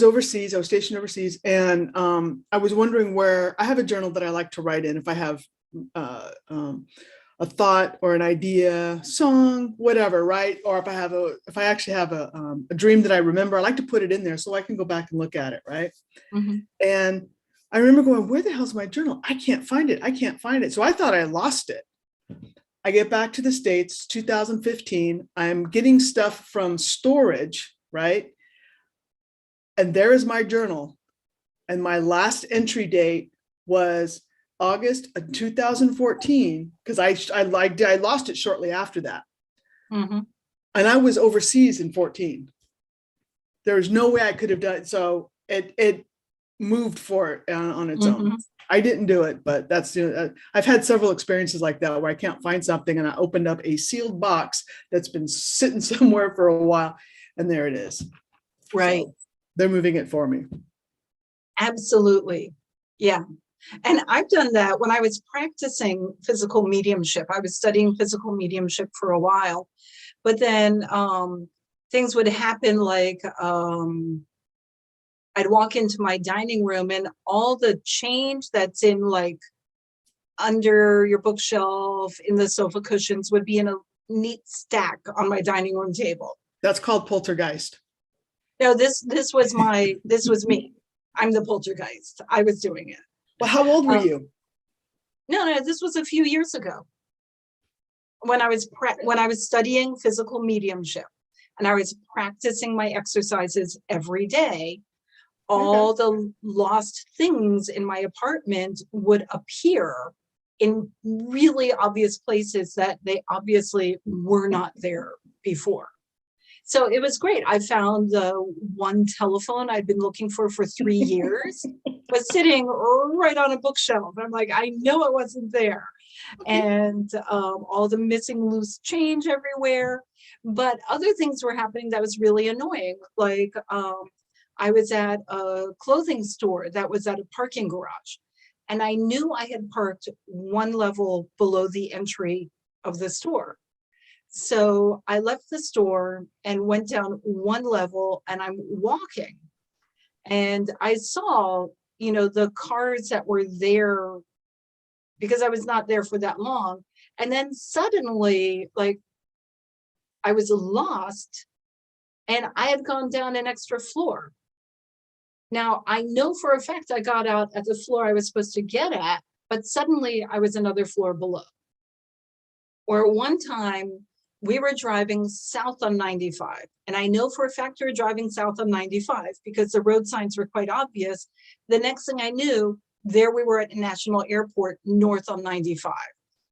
overseas. I was stationed overseas, and I was wondering where I have a journal that I like to write in if I have a thought or an idea, song, whatever, right? Or if I actually have a dream that I remember, I like to put it in there so I can go back and look at it, right? And I remember going, where the hell's my journal? I can't find it. I can't find it. So I thought I lost it. I get back to the States, 2015. I'm getting stuff from storage, right? And there is my journal. And my last entry date was August of 2014, because I lost it shortly after that. And I was overseas in 14. There was no way I could have done it. So it moved for it on its own. I didn't do it, but that's, I've had several experiences like that where I can't find something and I opened up a sealed box that's been sitting somewhere for a while, and there it is. Right. So they're moving it for me. Absolutely. Yeah. And I've done that when I was practicing physical mediumship. I was studying physical mediumship for a while, but then things would happen like I'd walk into my dining room and all the change that's in like under your bookshelf in the sofa cushions would be in a neat stack on my dining room table. That's called poltergeist. No, this was me. I'm the poltergeist. I was doing it. Well, how old were you? No, this was a few years ago when I was studying physical mediumship and I was practicing my exercises every day. All the lost things in my apartment would appear in really obvious places that they obviously were not there before. So it was great. I found the one telephone I'd been looking for 3 years, was sitting right on a bookshelf. I'm like, I know it wasn't there. And all the missing loose change everywhere. But other things were happening that was really annoying. Like I was at a clothing store that was at a parking garage. And I knew I had parked one level below the entry of the store. So I left the store and went down one level and I'm walking. And I saw, the cars that were there because I was not there for that long. And then suddenly, like, I was lost and I had gone down an extra floor. Now, I know for a fact I got out at the floor I was supposed to get at, but suddenly I was another floor below. Or at one time, we were driving south on 95. And I know for a fact we were driving south on 95 because the road signs were quite obvious. The next thing I knew, there we were at a national airport north on 95.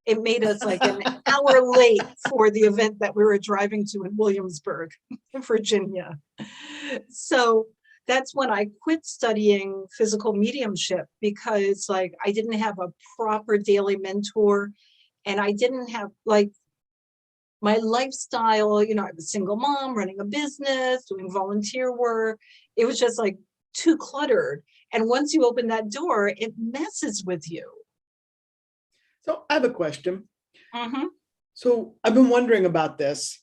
It made us like an hour late for the event that we were driving to in Williamsburg, Virginia. So that's when I quit studying physical mediumship because like I didn't have a proper daily mentor and I didn't have like my lifestyle, I was a single mom running a business, doing volunteer work. It was just like too cluttered. And once you open that door, it messes with you. So I have a question. Mhm. So I've been wondering about this.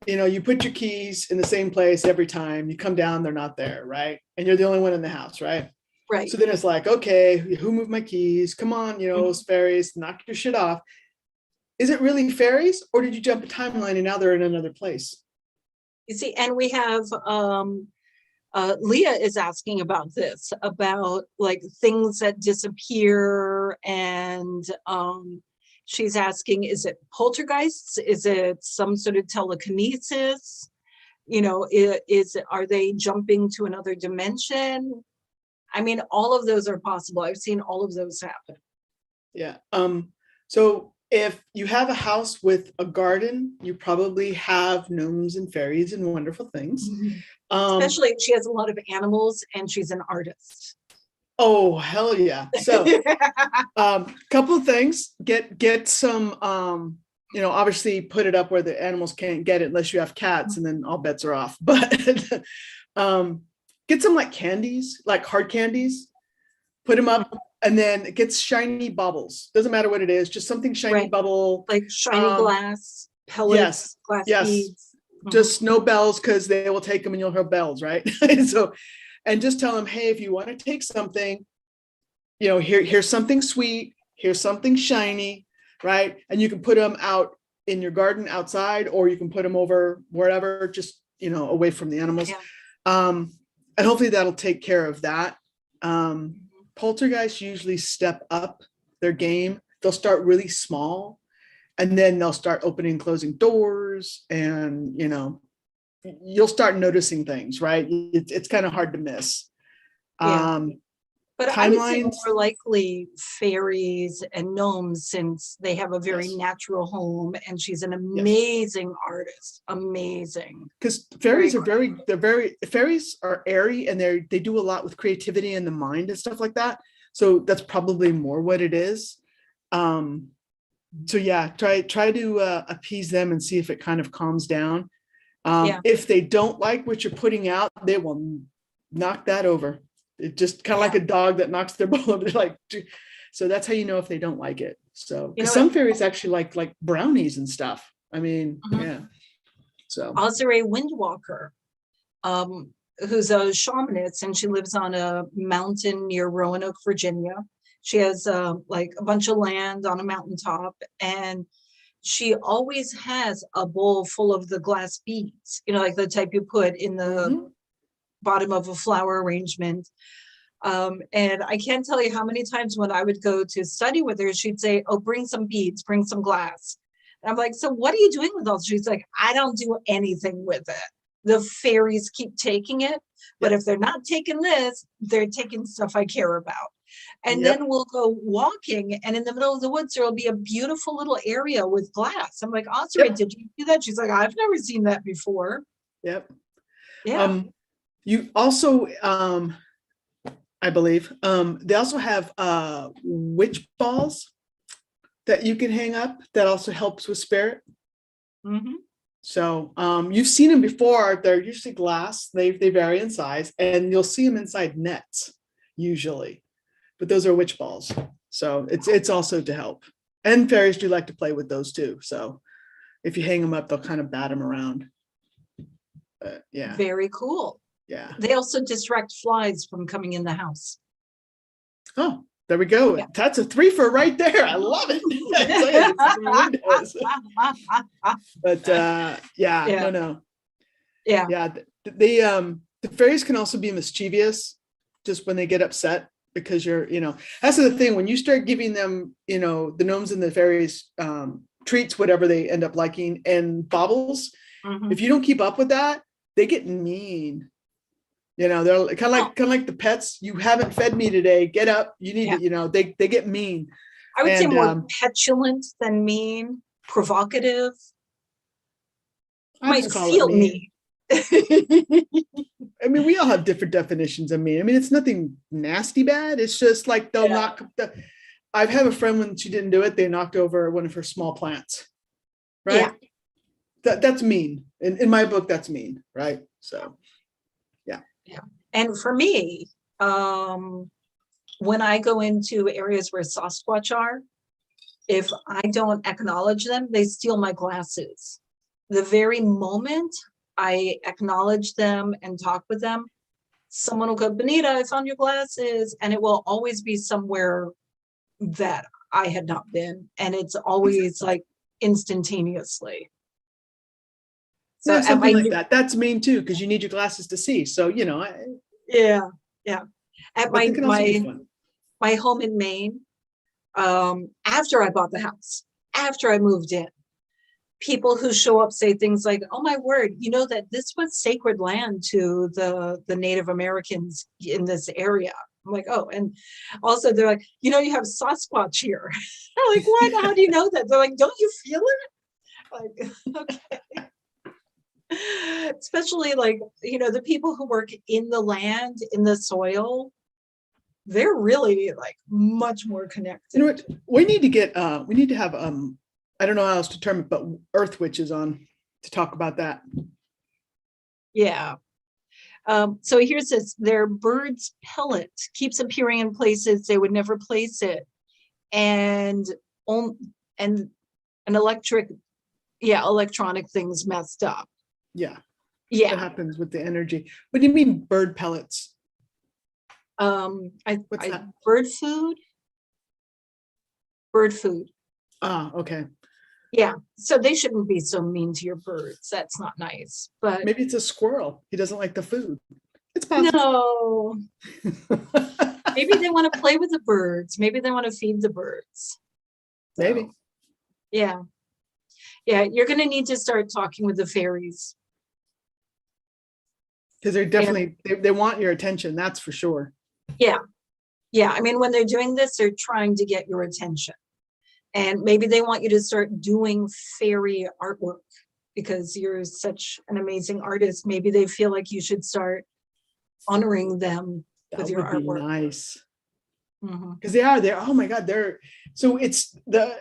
You know, you put your keys in the same place every time. You come down, they're not there, right? And you're the only one in the house, right? Right. So then it's like, okay, who moved my keys? Come on, you know, Mhm. fairies, knock your shit off. Is it really fairies, or did you jump a timeline and now they're in another place? You see, and we have Leah is asking about this, about like things that disappear, and she's asking, is it poltergeists? Is it some sort of telekinesis? You know, are they jumping to another dimension? I mean, all of those are possible. I've seen all of those happen. Yeah. So if you have a house with a garden, you probably have gnomes and fairies and wonderful things. Especially if she has a lot of animals and she's an artist. Oh, hell yeah. So couple of things. Get some you know, obviously put it up where the animals can't get it unless you have cats, and then all bets are off. But get some like candies, like hard candies, put them up, and then it gets shiny bubbles. Doesn't matter what it is, just something shiny Right. bubble. Like shiny glass, pellets, Yes, glass yes. beads. Just no bells, because they will take them and you'll hear bells, right? So, and just tell them, hey, if you want to take something, you know, here's something sweet, here's something shiny, right? And you can put them out in your garden outside, or you can put them over wherever, just, you know, away from the animals. Yeah. And hopefully that'll take care of that. Poltergeists usually step up their game. They'll start really small, and then they'll start opening and closing doors, and, you know, you'll start noticing things, right? It's kind of hard to miss. Yeah. But I would say Timelines. more likely fairies and gnomes, since they have a very Yes. natural home, and she's an amazing artist. Amazing. Because fairies are fairies are airy, and they do a lot with creativity in the mind and stuff like that. So that's probably more what it is. So yeah, try to appease them and see if it kind of calms down. If they don't like what you're putting out, they will knock that over. It just kind of like a dog that knocks their bowl over. They're like, so that's how you know if they don't like it. So some fairies actually like brownies and stuff. I mean, yeah. So Azure Windwalker, who's a shamanist, and she lives on a mountain near Roanoke, Virginia. She has like a bunch of land on a mountaintop, and she always has a bowl full of the glass beads, you know, like the type you put in the bottom of a flower arrangement. And I can't tell you how many times when I would go to study with her, she'd say, oh, bring some beads, bring some glass. And I'm like, so what are you doing with all this? She's like, I don't do anything with it. The fairies keep taking it, but if they're not taking this, they're taking stuff I care about. And then we'll go walking, and in the middle of the woods, there'll be a beautiful little area with glass. I'm like, Osira, did you do that? She's like, I've never seen that before. Yep. Yeah. You also, I believe, they also have witch balls that you can hang up that also helps with spirit. So you've seen them before. They're usually glass. They vary in size, and you'll see them inside nets usually. But those are witch balls. So it's also to help. And fairies do like to play with those too. So if you hang them up, they'll kind of bat them around. Yeah. Very cool. Yeah. They also distract flies from coming in the house. Oh, there we go. Yeah. That's a 3-for right there. I love it. But no. Yeah. The fairies can also be mischievous just when they get upset, because that's the thing. When you start giving them, the gnomes and the fairies treats, whatever they end up liking, and baubles, if you don't keep up with that, they get mean. They're kind of like the pets. You haven't fed me today. Get up. You need to, they get mean. I would say more petulant than mean, provocative. Might feel mean. I mean, we all have different definitions of mean. I mean, it's nothing nasty bad. It's just like they'll knock. I've had a friend, when she didn't do it, they knocked over one of her small plants. Right. Yeah. That's mean. In my book, that's mean. Right. So. Yeah. And for me, when I go into areas where Sasquatch are, If I don't acknowledge them, they steal my glasses. The very moment I acknowledge them and talk with them, someone will go, Bonita, I found your glasses. And it will always be somewhere that I had not been. And it's always like instantaneously. So yeah, something like that. That's mean too, because you need your glasses to see. So, you know. Yeah. At my home in Maine, after I bought the house, after I moved in, people who show up say things like, oh my word, you know that this was sacred land to the Native Americans in this area. I'm like, oh, and also they're like, you know, you have Sasquatch here. I'm like, what? How do you know that? They're like, don't you feel it? Like, okay. Especially like, you know, the people who work in the land, in the soil, they're really like much more connected. You know what? We need to have, I don't know how else to term it, but earth witches on to talk about that. Yeah. So here's this, their bird's pellet keeps appearing in places they would never place it. And an electronic things messed up. Yeah. Yeah. That happens with the energy. What do you mean bird pellets? What's that? Bird food. Ah, okay. Yeah, so they shouldn't be so mean to your birds. That's not nice. But maybe it's a squirrel. He doesn't like the food. It's possible. No. Maybe they want to play with the birds. Maybe they want to feed the birds. So, maybe. Yeah. Yeah, you're going to need to start talking with the fairies. Because they're definitely, they want your attention. That's for sure. Yeah. Yeah. I mean, when they're doing this, they're trying to get your attention. And maybe they want you to start doing fairy artwork because you're such an amazing artist. Maybe they feel like you should start honoring them with your artwork. Nice. Because they're, oh my God, so it's the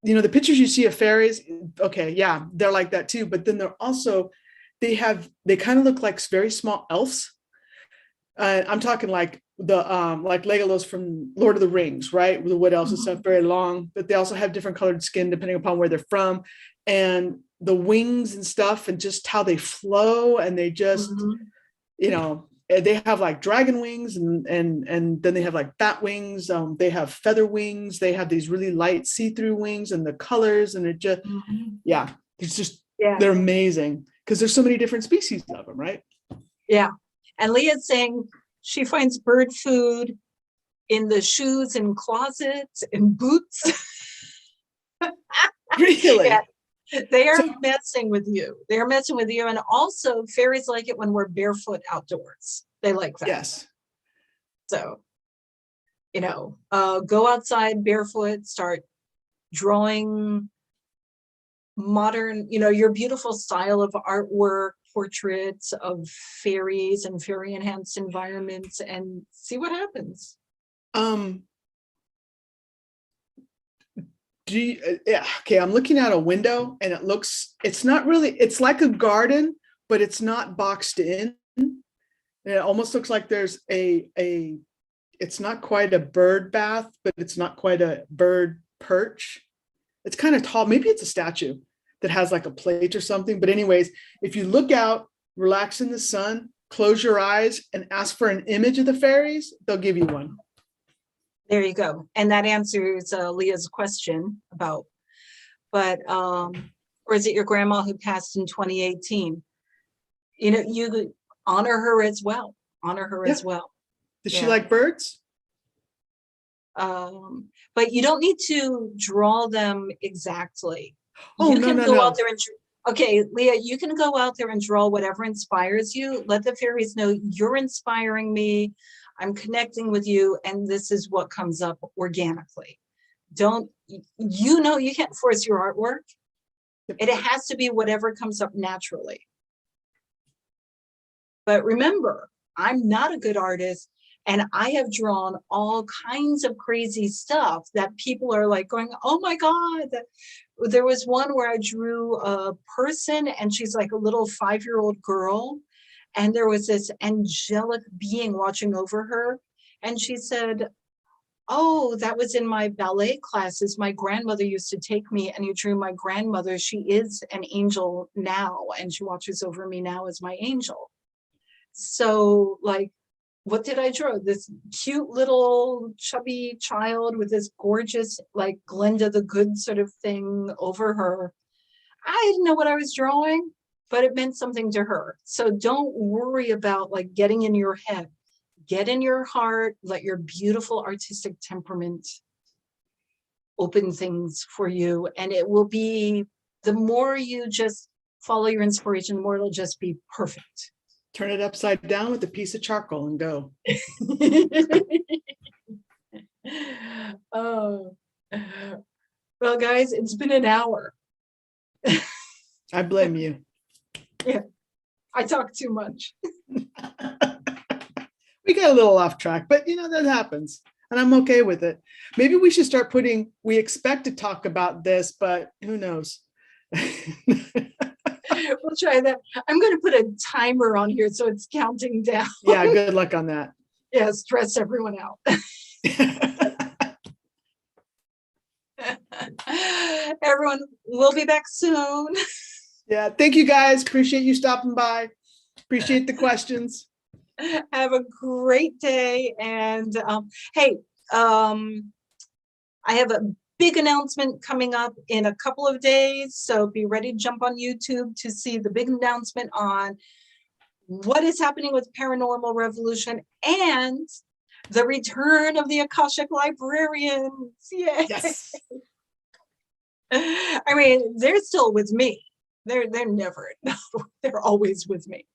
pictures you see of fairies. Okay. Yeah. They're like that too. But then they're also, they kind of look like very small elves. I'm talking like like Legolas from Lord of the Rings, right? With the wood elves and stuff, very long, but they also have different colored skin depending upon where they're from, and the wings and stuff, and just how they flow, and they just, you know, they have like dragon wings, and then they have like bat wings. They have feather wings. They have these really light see-through wings, and the colors, and it just, it's just, they're amazing because there's so many different species of them, right? Yeah. And Leah's saying she finds bird food in the shoes and closets and boots. Really? Yeah. They are messing with you. They're messing with you. And also fairies like it when we're barefoot outdoors. They like that. Yes. So, you know, go outside barefoot, start drawing modern, you know, your beautiful style of artwork, portraits of fairies and fairy enhanced environments, and see what happens. Okay, I'm looking out a window and it's not really, it's like a garden, but it's not boxed in. It almost looks like there's it's not quite a bird bath, but it's not quite a bird perch. It's kind of tall. Maybe it's a statue that has like a plate or something. But anyways, if you look out, relax in the sun, close your eyes and ask for an image of the fairies, they'll give you one. There you go. And that answers Leah's question about, or is it your grandma who passed in 2018? You know, you honor her as well. Honor her as well. Does she like birds? But you don't need to draw them exactly. Oh, you can go out there and okay, Leah, you can go out there and draw whatever inspires you. Let the fairies know you're inspiring me. I'm connecting with you, and this is what comes up organically. You can't force your artwork. It has to be whatever comes up naturally. But remember, I'm not a good artist, and I have drawn all kinds of crazy stuff that people are like going, oh my God. There was one where I drew a person and she's like a little 5-year-old girl. And there was this angelic being watching over her. And she said, Oh, that was in my ballet classes. My grandmother used to take me, and you drew my grandmother. She is an angel now, and she watches over me now as my angel. So, like, what did I draw? This cute little chubby child with this gorgeous, like, Glinda the Good sort of thing over her. I didn't know what I was drawing, but it meant something to her. So don't worry about like getting in your head. Get in your heart, let your beautiful artistic temperament open things for you. And it will be, the more you just follow your inspiration, the more it'll just be perfect. Turn it upside down with a piece of charcoal and go. Oh, well, guys, it's been an hour. I blame you. Yeah, I talk too much. We got a little off track, but you know, that happens. And I'm okay with it. Maybe we should start putting, we expect to talk about this, but who knows? We'll try that. I'm going to put a timer on here so it's counting down. Yeah, good luck on that. Yeah, stress everyone out. Everyone, we'll be back soon. Yeah, thank you guys. Appreciate you stopping by. Appreciate the questions. Have a great day. And hey, I have a big announcement coming up in a couple of days. So be ready to jump on YouTube to see the big announcement on what is happening with Paranormal Revolution and the return of the Akashic Librarians. Yay. Yes. I mean, they're still with me. They're never, they're always with me.